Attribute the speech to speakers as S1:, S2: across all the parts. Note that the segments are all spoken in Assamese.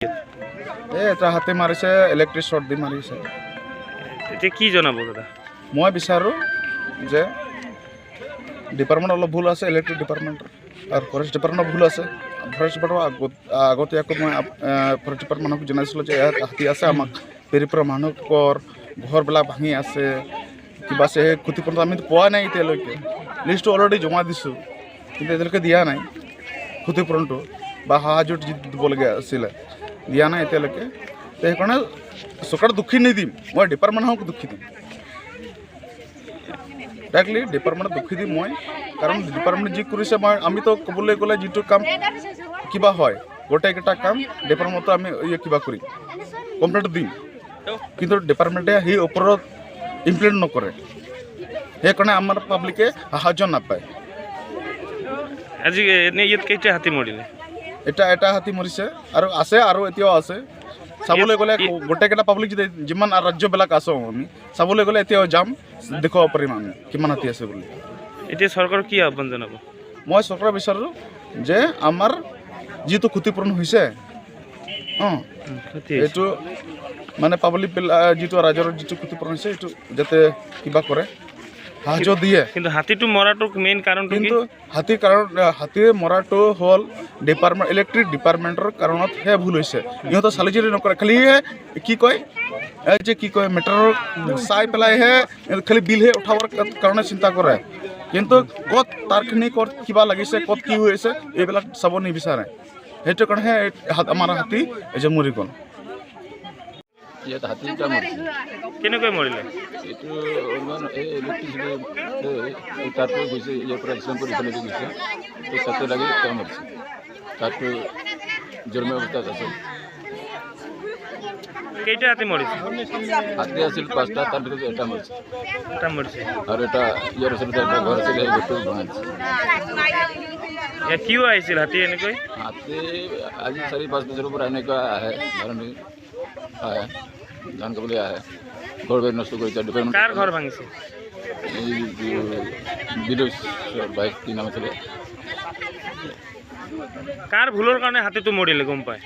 S1: এটা হাতে মাৰিছে ইলেক্ট্ৰিক শ্বৰ্ট দি মাৰিছে।
S2: এতিয়া কি জনাব দাদা?
S1: মই বিচাৰোঁ যে ডিপাৰ্টমেণ্ট অলপ ভুল আছে, ইলেক্ট্ৰিক ডিপাৰ্টমেণ্টৰ আৰু ফৰেষ্ট ডিপাৰ্টমেণ্টৰ ভুল আছে। ফৰেষ্ট ডিপাৰ্টমেণ্টৰ আগতীয়াকৈ মই ফৰেষ্ট ডিপাৰ্টমেণ্টক জনাইছিলোঁ যে ইয়াত হাতী আছে, আমাক পেৰি পৰা মানুহৰ ঘৰবিলাক ভাঙি আছে, কিবা আছে, সেই ক্ষতিপূৰণ আমি পোৱা নাই এতিয়ালৈকে। লিষ্টটো অলৰেডি জমা দিছোঁ, কিন্তু এতিয়ালৈকে দিয়া নাই ক্ষতিপূৰণটো বা সাহায্য দিবলগীয়া আছিলে, দিয়া নাই এতিয়ালৈকে। সেইকাৰণে চৰকাৰক দুখী নিদিম, মই ডিপাৰ্টমেণ্টক দুখী দিম, ডাইৰেক্টলি ডিপাৰ্টমেণ্টক দুখী দিম মই। কাৰণ ডিপাৰ্টমেণ্ট যি কৰিছে আমিতো ক'বলৈ গ'লে যিটো কাম কিবা হয় গোটেইকেইটা কাম ডিপাৰ্টমেণ্টতো আমি কিবা কৰিম, কমপ্লেইনটো দিম, কিন্তু ডিপাৰ্টমেণ্টে সেই ওপৰত ইমপ্লিমেণ্ট নকৰে, সেইকাৰণে আমাৰ পাব্লিকে সাহায্য নাপায়।
S2: আজি এনেই ইয়াত কেইটা হাতী মৰিলে?
S1: এটা হাতী মৰিছে আৰু আছে, আৰু এতিয়াও আছে। চাবলৈ গ'লে গোটেইকেইটা পাব্লিক যিমান ৰাজ্যবিলাক আছোঁ আমি চাবলৈ গ'লে এতিয়াও যাম, দেখুৱাব পাৰিম আমি কিমান হাতী আছে বুলি।
S2: এতিয়া চৰকাৰক কি আহ্বান জনাব?
S1: মই চৰকাৰক বিচাৰোঁ যে আমাৰ যিটো ক্ষতিপূৰণ হৈছে এইটো মানে পাব্লিক যিটো ৰাইজৰ যিটো ক্ষতিপূৰণ হৈছে এইটো যাতে কিবা কৰে, সাহায্য দিয়ে।
S2: কিন্তু হাতীটো মৰাটো মেইন কাৰণটো
S1: কিন্তু হাতী মৰাটো হ'ল ইলেক্ট্ৰিক ডিপাৰ্টমেণ্টৰ কাৰণতহে ভুল হৈছে। ইহঁতে চালি জাৰি নকৰে, খালিহে কি কয় মেটাৰৰ চাই পেলাইহে খালি বিলহে উঠাবৰ কাৰণে চিন্তা কৰে, কিন্তু ক'ত তাৰখিনি ক'ত কিবা লাগিছে, ক'ত কি হৈ আছে এইবিলাক চাব নিবিচাৰে। সেইটো কাৰণেহে আমাৰ হাতী এই যে মৰি গ'ল।
S3: ইয়াত হাতী দুটা মৰিছে।
S2: কেনেকৈ মৰিলে?
S3: এইটো অলপমান এই ইলেক্ট্ৰিচিটি তাতকৈ গৈছে, ইয়াৰ পৰা ইছলামপুৰ ইফালেদি গৈছে, তাতে লাগি তেওঁ মৰিছে। তাতটো জন্ম অৱস্থাত আছে।
S2: কেইটা হাতী মৰিছে?
S3: হাতী আছিল 5টা, তাৰ ভিতৰত এটা মৰিছে।
S2: এটা মৰিছে
S3: আৰু এটা ইয়াৰ ওচৰতে এটা ঘৰ আছিল, সেই ঘৰটো বনাই দিছে।
S2: কিয় আহিছিল হাতী এনেকৈ?
S3: হাতী আজি 4-5 বছৰৰ পৰা এনেকুৱা আহে, ধৰণে আহে, ধান খাবলৈ আহে, ঘৰ বাৰী নষ্ট কৰিছে।
S2: কাৰ ঘৰ ভাঙিছে?
S3: এই বিদুষ বাইক কি নাম আছিলে।
S2: কাৰ ভুলৰ কাৰণে হাতীটো মৰিলে গম পায়?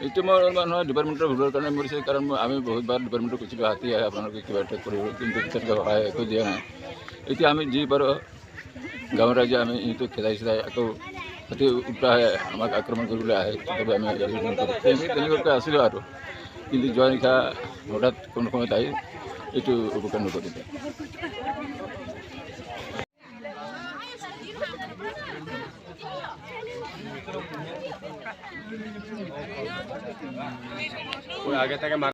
S3: এইটো মই মানুহৰ ডিপাৰ্টমেণ্টৰ ভুলৰ কাৰণে মৰিছে, কাৰণ আমি বহুতবাৰ ডিপাৰ্টমেণ্টত কৈছিলোঁ হাতী আহে আপোনালোকে কিবা এটা কৰিব, কিন্তু তেনেকৈ সহায় একো দিয়া নাই। এতিয়া আমি যি পাৰোঁ গাঁৱৰ ৰাইজে আমি এইটো খেদাই আকৌ হাতী উল্টাই আমাক আক্ৰমণ কৰিবলৈ আহে, তথাপি আমি তেনেকুৱাকৈ আছিলোঁ আৰু। কিন্তু যোৱা নিশা হঠাৎ কোনো সময়ত আহি এইটো উপকাৰ নকৰিলে।